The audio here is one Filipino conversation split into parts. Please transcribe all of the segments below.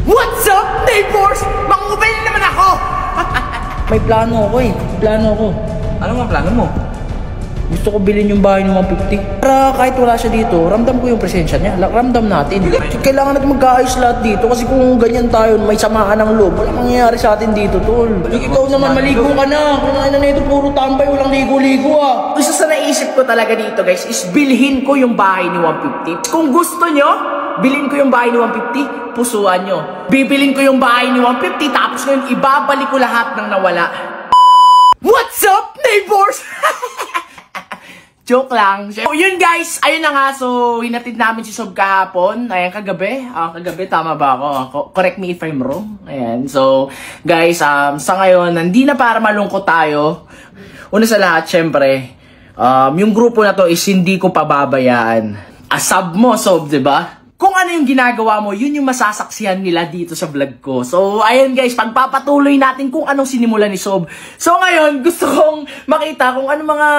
What's up, neighbors? Mangubel naman ako! May plano ako eh. Plano ako. Ano nga plano mo? Gusto ko bilhin yung bahay ng 150. Para kahit wala siya dito, ramdam ko yung presensya niya. Ramdam natin. Kailangan natin magkaayos lahat dito. Kasi kung ganyan tayo, may samaan ng loob, walang mangyayari sa atin dito, tol. Ikaw naman, maligo ka na. Kung ano na ito, puro tambay, walang ligo-ligo ah. Isa sa naisip ko talaga dito, guys, is bilhin ko yung bahay ni 150. Kung gusto nyo, bilhin ko yung bahay ni 150, pusuan nyo. Bibilin ko yung bahay ni 150, tapos ngayon ibabalik ko lahat ng nawala. What's up, neighbors? Joke lang. So, yun guys, ayun na nga. So, hinatid namin si Sob kahapon. Ayan, kagabi. Kagabi, tama ba ako? Correct me if I'm wrong. Ayan. So, guys, sa ngayon, hindi na para malungkot tayo. Una sa lahat, syempre, yung grupo na to is hindi ko pababayaan. Asab mo, Sob, diba? Kung ano yung ginagawa mo, yun yung masasaksihan nila dito sa vlog ko. So, ayun guys, pagpapatuloy natin kung anong sinimula ni Sob. So, ngayon, gusto kong makita kung ano mga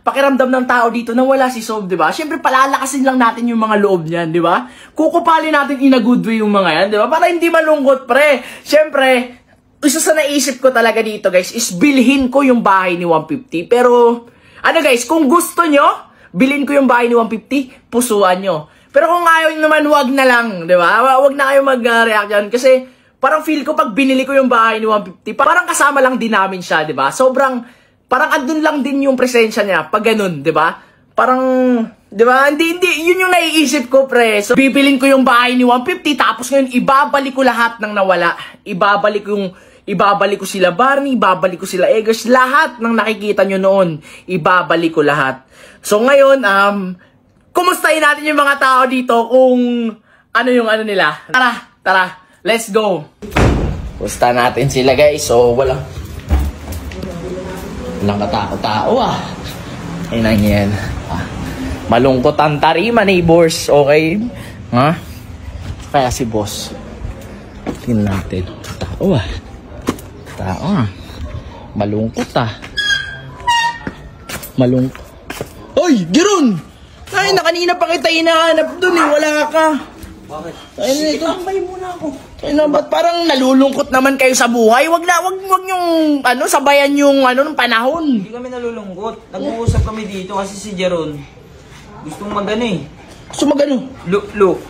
pakiramdam ng tao dito na wala si Sob, diba? Siyempre, palalakasin lang natin yung mga loob niyan, diba? Kukupalin natin in a good way yung mga yan, diba? Para hindi malungkot, pre. Siyempre, isa sa naisip ko talaga dito, guys, is bilhin ko yung bahay ni 150. Pero, ano guys, kung gusto nyo, bilhin ko yung bahay ni 150, pusuan nyo. Pero kung ayaw naman, wag na lang, di ba? Wag na kayo mag-react dyan. Kasi parang feel ko pag binili ko yung bahay ni 150, parang kasama lang din namin siya, di ba? Sobrang, parang andun lang din yung presensya niya, pag ganun, di ba? Parang, di ba? Hindi, yun yung naiisip ko, pre. So, bibilin ko yung bahay ni 150, tapos ngayon, ibabalik ko lahat ng nawala. Ibabalik ko sila Barney, ibabalik ko sila Eggers, lahat ng nakikita nyo noon, ibabalik ko lahat. So, ngayon, kumustahin natin yung mga tao dito kung ano yung ano nila. Tara, let's go. Kumusta natin sila guys. So, walang katao-tao ah. Ayun lang yan. Malungkot ang tarima, neighbors. Okay? Ha? Kaya si boss. Tingnan natin. Tao ah. Tao ah. Malungkot ah. Malungkot. Oy, Giron! Ay, na kanina pa kita hinahanap dun eh, wala ka. Bakit? Ay, tambay muna ako. Ay, na, ba't parang nalulungkot naman kayo sa buhay? Wag yung, sabayan yung, ng panahon. Hindi kami nalulungkot. Nag-uusap kami dito kasi si Jeron gustong magano eh. Gusto magano? Lulo.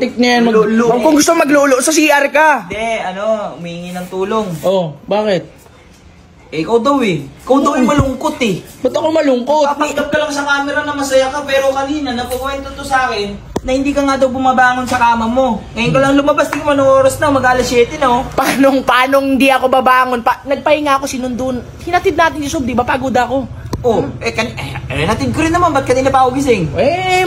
Tik na yan. Kung gusto maglulo, sa CR ka. Hindi, humingi ng tulong. Oh, bakit? Eh, ikaw daw eh. Ikaw daw malungkot eh. Ba't ako malungkot? Papanggap ka lang sa camera na masaya ka, pero kanina nakukwento to sa akin na hindi ka nga daw bumabangon sa kama mo. Ngayon ka lang lumabas, tingin mo anong oras na, mag-alas 7 na oh. Paano hindi ako babangon? Nagpahinga ako sinundun. Hinatid natin si Sob, di ba? Pagod ako. Oh, natin ko rin naman, ba't kanina pa ako gising?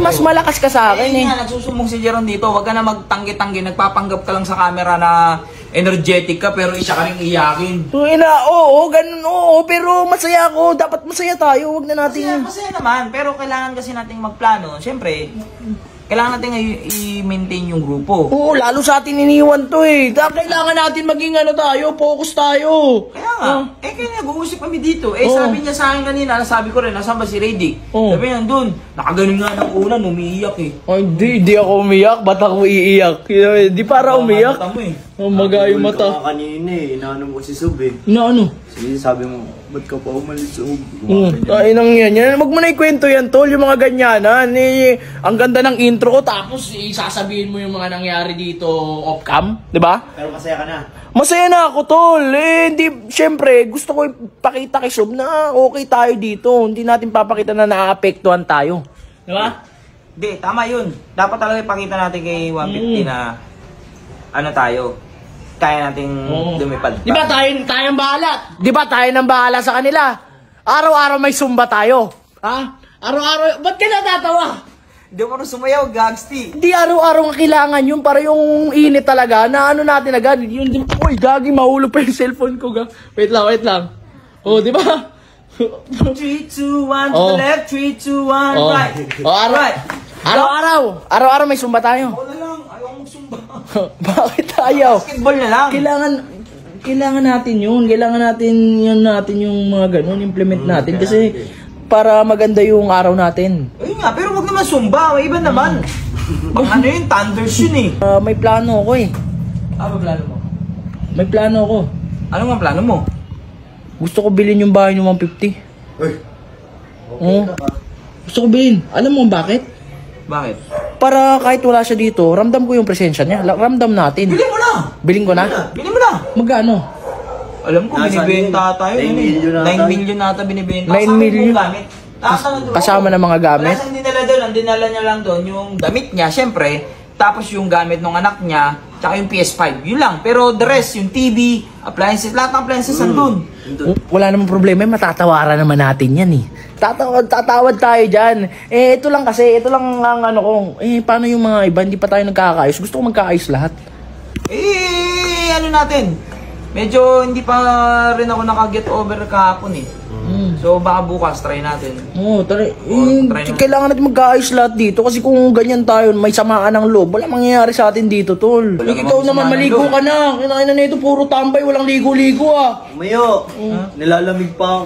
Mas malakas ka sa akin eh. Nga, nagsusumbong si Jeron dito, wag ka na magtanggi-tanggi, nagpapanggap ka lang sa camera na energetic ka, pero isa ka rin iyakin. Oo, pero masaya ako. Dapat masaya tayo, wag na natin. Masaya naman, pero kailangan kasi nating magplano. Siyempre, kailangan natin i-maintain yung grupo. Oo, lalo sa atin iniwan to eh. Kailangan natin maging tayo, focus tayo. Kaya nga, kaya nag-uusap kami dito. Sabi niya sa akin kanina, sabi ko rin, nasaan ba si Radic? Sabi niya, doon, nakagaling nga ng ulan, umiiyak eh. Ay, hindi ako umiyak, ba't ako iiyak? Di para umiyak. Magayo mata. Ka kanina eh, inaano mo si Sob eh. Sige, sabi mo, ba't ka pa umalis Sob? Ay, nang yan. Wag mo na ikwento yan, tol, yung mga ganyanan. Ang ganda ng intro ko, tapos sasabihin mo yung mga nangyari dito off-cam, di ba? Pero masaya ka na. Masaya na ako, tol. Siyempre, gusto ko ipakita kay Sob na okay tayo dito. Hindi natin papakita na naaapektuhan tayo. Di ba? Hindi, tama yun. Dapat talaga ipakita natin kay 150 na tayo. Kaya nating lumipad. Di ba tayong bahala? Di ba tayo nang bahala sa kanila? Araw-araw may sumba tayo. Ha? Araw-araw, ba't ka natatawa? Hindi mo rin sumayaw, Gagsti. Hindi araw-araw ang kailangan yun para yung init talaga na natin agad. Uy, Gagi, mahulog pa yung cellphone ko. Wait lang. Oh, di ba? 3, 2, 1, to the left, 3, 2, 1, right. Right. Araw-araw may sumba tayo. Wala lang, ayaw magsumba. Bakit ayaw? Basketball na lang. Kailangan natin yun. Kailangan natin yung mga ganun, implement natin. Kasi para maganda yung araw natin. Ayun nga, pero wag naman sumba. May iba naman. Ano yun? Thunders yun eh. May plano ako eh. Ano plano mo? May plano ako. Ano nga plano mo? Gusto ko bilhin yung bahay ng 150. Uy. Oo. Gusto ko bilhin. Alam mo bakit? Bakit? Para kahit wala siya dito, ramdam ko yung presensya niya. Ramdam natin. Bilhin mo na! Bilhin ko na? Bilhin mo na! Magkano? Alam ko, Nasaan binibenta yun? tayo. 9 million ata. 9 million nata binibenta. 9 million? Kasama ng mga gamit? Wala siyang dinala doon. Ang dinala niya lang doon, yung damit niya, syempre. Tapos yung gamit ng anak niya, tsaka yung PS5. Yun lang. Pero the rest, yung TV, appliances, lahat ng appliances nandun. Wala namang problema, matatawaran naman natin yan eh. Tatawad tayo dyan. Ito lang kasi, ito lang ang ano ko. Paano yung mga iba, hindi pa tayo nagkakaayos? Gusto ko magkaayos lahat. Ano natin? Medyo hindi pa rin ako nakaget over kahapon eh. So baka bukas try natin. Oo, try natin. kailangan natin magkaayos lahat dito kasi kung ganyan tayo, may samaan ng loob, wala mangyayari sa atin dito, tol. Ikaw naman, maligo ka na. Kinain na ito, puro tambay, walang ligo-ligo ah. Umayo. Nilalamig pa ako.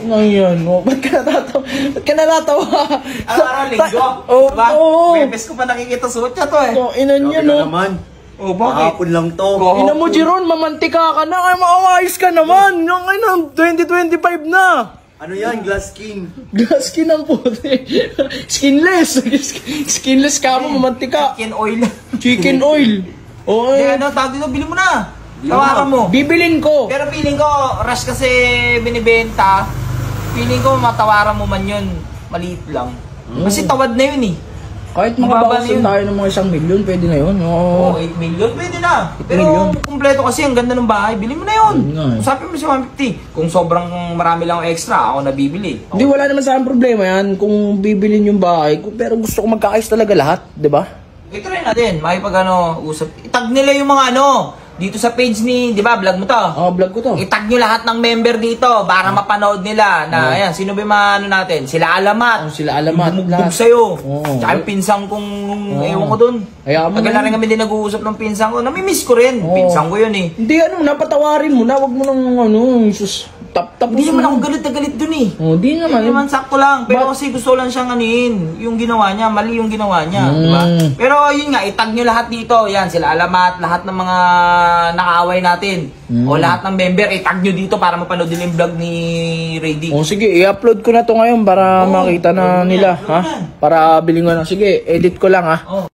Ano yan? Ba't ka natatawa? Ba't ka natatawa? Araw linggo. Diba? Webes ko pa nakikita suot niya to eh. Inan Grabe yan, ka no? naman. Bakit? Kahapon lang to. Ina mo, Jeron, mamantika ka na. Ay, maayos ka naman. Yung ano, 2025 na. Ano yan? Glass skin. Glass skin ang puti. Skinless. Skinless ka mo, mamantika. Chicken oil. Chicken oil. Oo, Ano, tawag dito, bilhin mo na. Tawakan mo. bibilin ko. Pero feeling ko, rush kasi binibenta. Feeling ko, matawaran mo man yun. Maliit lang. Kasi tawad na yun eh. Kahit Mababa na makabawasan yun. tayo ng mga 1 million, pwede na yun. Oo. 8 million, pwede na. 8 Pero million. kumpleto kasi, ang ganda ng bahay, bilhin mo na yun. Yun nga eh. Usapin mo si 150. Kung sobrang marami lang extra, ako nabibili. Hindi, wala naman sa akin problema yan kung bibilin yung bahay. Pero gusto ko magkaayos talaga lahat, di ba? I-try natin, makipag usap. Itag nila yung mga dito sa page ni, di ba, vlog mo to? Vlog ko to. Itag nyo lahat ng member dito para mapanood nila na, ayan, sino ba yung mga natin? Sila Alamat. Sila Alamat. Yung lahat. bumugbog sa'yo. Oo. Tsaka yung pinsang kong, ewan ko dun. Hayaan mo Tagal na na rin kami din nag-uusap ng pinsang ko. Namimiss ko rin. Oo. Pinsang ko yun eh. Hindi, napatawarin mo na. Wag mo nang, sus, tapos Hindi naman ako galit na galit dun eh. Di naman. Hindi naman sakto lang. Pero kasi gusto lang siyang yung ginawa niya. Mali yung ginawa niya. Di ba? Pero yun nga, itag nyo lahat dito. Yan, sila Alamat, lahat ng mga nakaaway natin. O lahat ng member, itag nyo dito para mapanood nila yung vlog ni Rady. Sige, i-upload ko na to ngayon para makita na nila, ha? Para bilhin ko na. Sige, edit ko lang, ha?